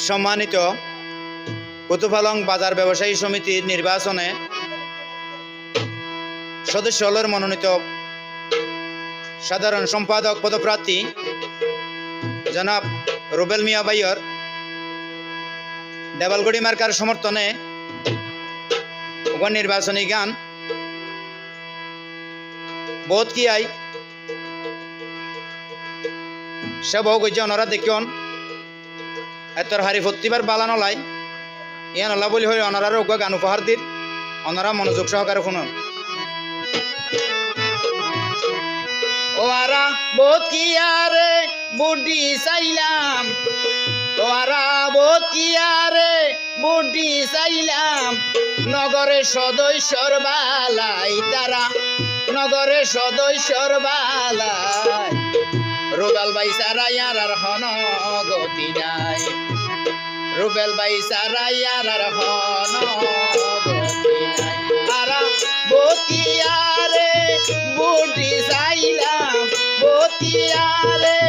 সম্মানিত কুতুপালং বাজার ব্যবসায়ী সমিতির নির্বাচনে সদস্য হলের মনোনীত সাধারণ সম্পাদক পদপ্রার্থী জনাব রুবেল মিয়া ভাইয়ের দেওয়ালগড়ি মার্কার সমর্থনে নির্বাচনী গান বোধ কি আই সব ওনারা দেখুন এতর হারি ফত্তিবার বালা নলাই ইয়া নলা বলি হয়ে অনারার গান উপহার দিন অনারা মনোযোগ সহকারে শুনুন। ওয়ারা বোধ কি আরে বুডি চাইলাম, ওয়ারা বোধ কি আরে বুডি চাইলাম, নগরে সদস্যর বালাই তারা নগরে সদস্যর বালাই, রুবেল ভাই সারা ইয়ার হন গতি নাই, রুবেল ভাই সারা ইয়ার হন গতি নাই। আরা বতিয়ারে বুডি চাইলাম, বতিয়ারে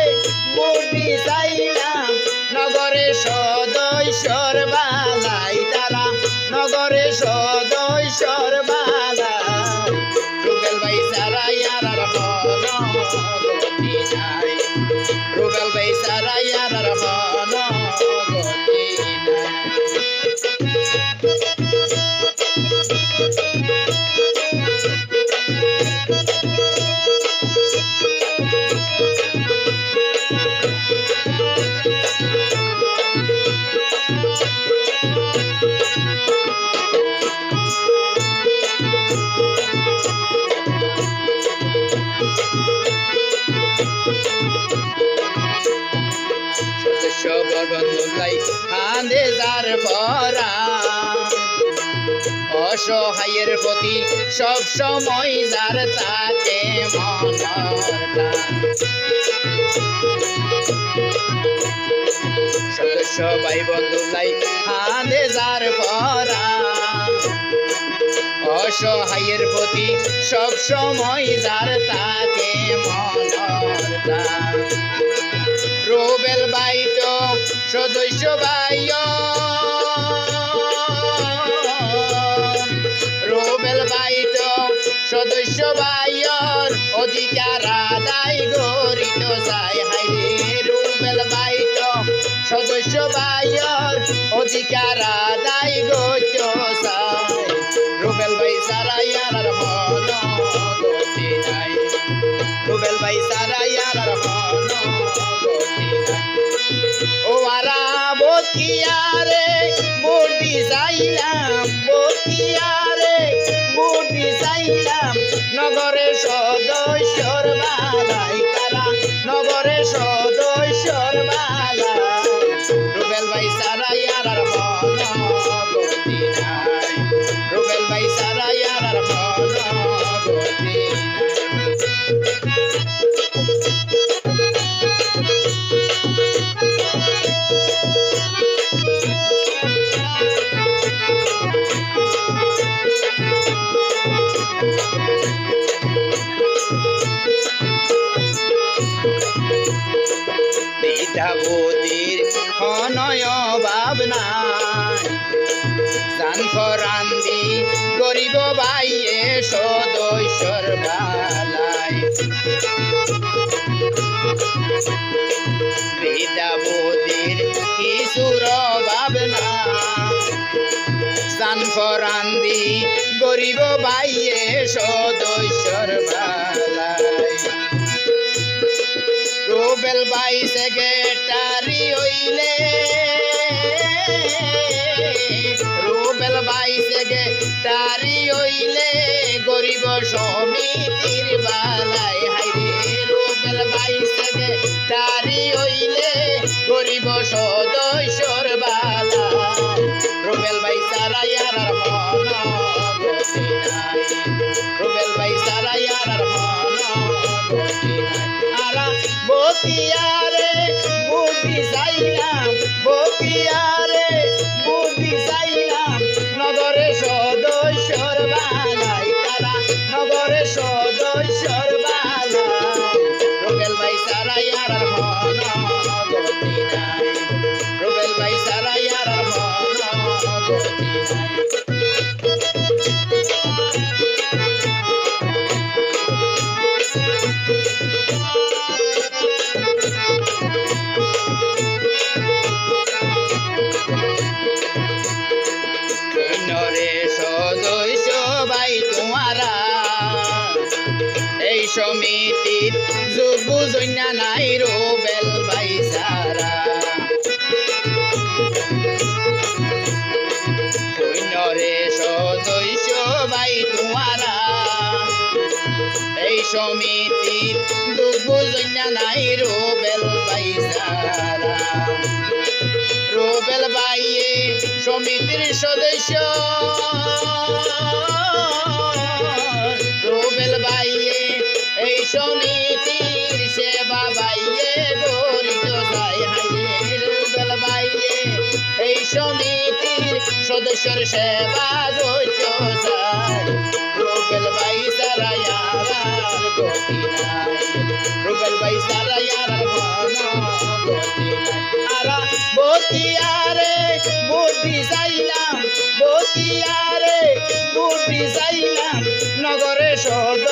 বুডি চাইলাম, নগরে সদস্যর বালাই তারা নগরে সদস্যর বালাই, রুবেল ভাই সারা ইয়ার হন গতি নাই, রুবেল ভাই সারা ইয়ার হন গতি নাই। হান্দে যার পরা অসহায়ের প্রতি সব সময় যার তাকে সদস্য ভাই বন্ধু লাই হান্দে যার পরা অসহায়ের প্রতি সব সময় যার তাকে মনরতা, রুবেল ভাই তো সদস্য ভাই, রুবেল ভাই তো সদস্য ভাইয়ের অধিকার আদায় করিত চাই, হাইরে রুবেল ভাই তো সদস্য ভাইয়ের অধিকার আদায় করিত চাই, রুবেল ভাই সারা ইয়ার হন গতি নাই, রুবেল ভাই সারা ইয়ার হন গতি নাই। ওয়ারা বতিয়ারে বুডি চাইলাম, বতিয়ারে বুডি চাইলাম, নগরে সদস্যর বালাই তারা নগরে সদস্যর বালাই, রুবেল ভাই সারা ইয়ার হন গতি নাই, রুবেল ভাই সারা ইয়ার হন গতি নাই। বুদির অনয় ভাবনা জান ফরান্দি গরিব ভাইয়ে সদস্যর বালাই, বেদা বুদির কিছুর ভাবনা জান ফরান্দি গরিব ভাইয়ে সদস্যর বালাই, রুবেল ভাই সেক্রেটারি হইলে, রুবেল ভাই সেক্রেটারি হইলে গরিব সমিতির বালাই, হাইরে রুবেল ভাই সেক্রেটারি হইলে গরিব সদস্যর বালাই, রুবেল ভাই সারা ইয়ার হন গতি নাই, রুবেল ভাই সারা ইয়ার হন গতি নাই। আরা বতিয়ারে বুডি চাইলাম, বতিয়ারে বুডি চাইলাম, নগরে সদস্যর বালাই তারা নগরে সদস্যর বালাই, রুবেল ভাই সারা ইয়ার হন গতি নাই, রুবেল ভাই সারা গতি নাই। সৈন্যরে সদস্য ভাই তোমারা এই সমিতির যোগ বুঝইনা নাই রুবেল ভাই সারা। সৈন্যরে সদস্য ভাই তোমারা এই সমিতির যোগ বুঝইনা নাই রুবেল ভাই সারা। রুবেল ভাইয়ে সমিতির সদস্য, রুবেল ভাইয়ে এই সমিতির সেবা ভাইয়ে গরিত যাই হাইয়ে। রুবেল ভাইয়ে এই সমিতির সদস্যর সেবা গরিত যাই। রুবেল ভাই সারা আর গতি নাই। রুবেল ভাই সারা আর গতি নাই। আরা বতিয়ারে বুদ্ধি চাইলাম, বতিয়ারে বুদ্ধি চাইলাম নগরে সদ